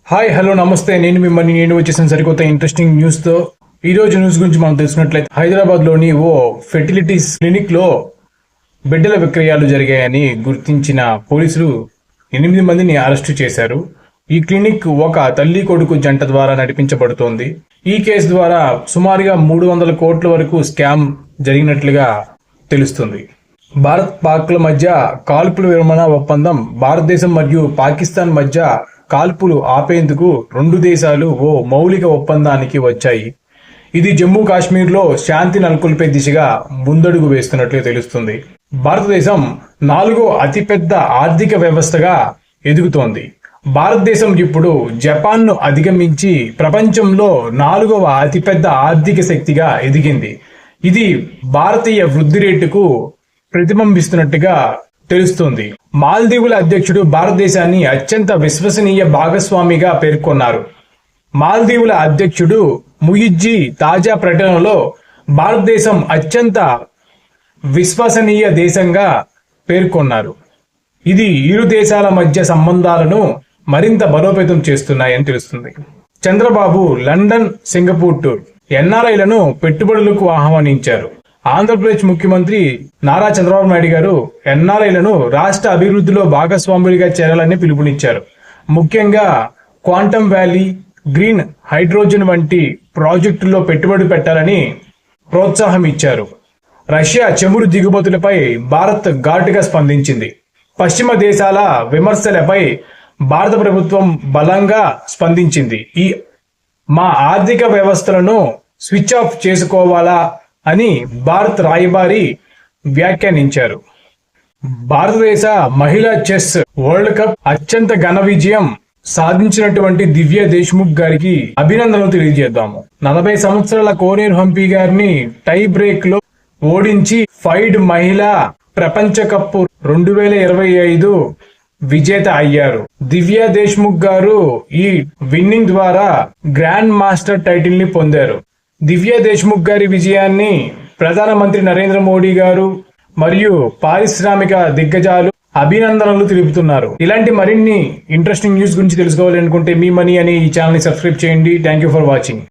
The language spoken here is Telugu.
హాయ్ హలో నమస్తే. నేను వచ్చేసిన సరికొత్త ఇంట్రెస్టింగ్ న్యూస్ తో ఈ రోజు న్యూస్ గురించి మనం తెలుసుకున్నట్లయితే హైదరాబాద్ లోని ఓ ఫెర్టిలిటీస్ క్లినిక్ లో బిడ్డల విక్రయాలు జరిగాయని గుర్తించిన పోలీసులు 8 మందిని అరెస్టు చేశారు. ఈ క్లినిక్ ఒక తల్లి కొడుకు జంట ద్వారా నడిపించబడుతోంది. ఈ కేసు ద్వారా సుమారుగా 300 కోట్ల వరకు స్కామ్ జరిగినట్లుగా తెలుస్తుంది. భారత్ పాక్ల మధ్య కాల్పుల విరమణ ఒప్పందం భారతదేశం మరియు పాకిస్తాన్ మధ్య కాల్పులు ఆపేందుకు రెండు దేశాలు ఓ మౌలిక ఒప్పందానికి వచ్చాయి. ఇది జమ్మూ కాశ్మీర్లో శాంతి నెలకొల్పే దిశగా ముందడుగు వేస్తున్నట్లు తెలుస్తుంది. భారతదేశం 4వ అతిపెద్ద ఆర్థిక వ్యవస్థగా ఎదుగుతోంది. భారతదేశం ఇప్పుడు జపాన్ను అధిగమించి ప్రపంచంలో 4వ అతిపెద్ద ఆర్థిక శక్తిగా ఎదిగింది. ఇది భారతీయ వృద్ధి రేటుకు ప్రతిబింబిస్తున్నట్టుగా తెలుస్తోంది. మాల్దీవుల అధ్యక్షుడు భారతదేశాన్ని అత్యంత విశ్వసనీయ భాగస్వామిగా పేర్కొన్నారు. మాల్దీవుల అధ్యక్షుడు ముయిజ్జీ తాజా ప్రకటనలో భారతదేశం అత్యంత విశ్వసనీయ దేశంగా పేర్కొన్నారు. ఇది ఇరు దేశాల మధ్య సంబంధాలను మరింత బలోపేతం చేస్తున్నాయని తెలుస్తుంది. Chandrababu London, Singapore tour. ఎన్ఆర్ఐలను పెట్టుబడులకు ఆహ్వానించారు. ఆంధ్రప్రదేశ్ ముఖ్యమంత్రి నారా చంద్రబాబు నాయుడు గారు ఎన్ఆర్ఐలను రాష్ట్ర అభివృద్ధిలో భాగస్వాములుగా చేరాలని పిలుపునిచ్చారు. ముఖ్యంగా క్వాంటమ్ వ్యాలీ, గ్రీన్ హైడ్రోజన్ వంటి ప్రాజెక్టుల్లో పెట్టుబడి పెట్టాలని ప్రోత్సాహం ఇచ్చారు. రష్యా చమురు దిగుమతులపై భారత్ ఘాటుగా స్పందించింది. పశ్చిమ దేశాల విమర్శలపై భారత ప్రభుత్వం బలంగా స్పందించింది. మా ఆర్థిక వ్యవస్థలను స్విచ్ ఆఫ్ చేసుకోవాలా అని భారత్ రాయబారి వ్యాఖ్యానించారు. భారతదేశ మహిళా చెస్ వరల్డ్ కప్ అత్యంత ఘన విజయం సాధించినటువంటి దివ్య దేశ్ముఖ్ గారికి అభినందనలు తెలియజేద్దాము. 40 సంవత్సరాల కోనేరు హంపి గారిని టై బ్రేక్ లో ఓడించి ఫైడ్ మహిళా ప్రపంచ కప్ 2025 విజేత అయ్యారు. దివ్య దేశ్ముఖ్ గారు ఈ విన్నింగ్ ద్వారా గ్రాండ్ మాస్టర్ టైటిల్ ని పొందారు. దివ్య దేశ్ముఖ్ గారి విజయాన్ని ప్రధానమంత్రి నరేంద్ర మోడీ గారు మరియు పారిశ్రామిక దిగ్గజాలు అభినందనలు తెలుపుతున్నారు. ఇలాంటి మరిన్ని ఇంట్రెస్టింగ్ న్యూస్ గురించి తెలుసుకోవాలనుకుంటే మీ మనీ అనే ఈ ఛానల్ ని సబ్స్క్రైబ్ చేయండి. Thank you for watching.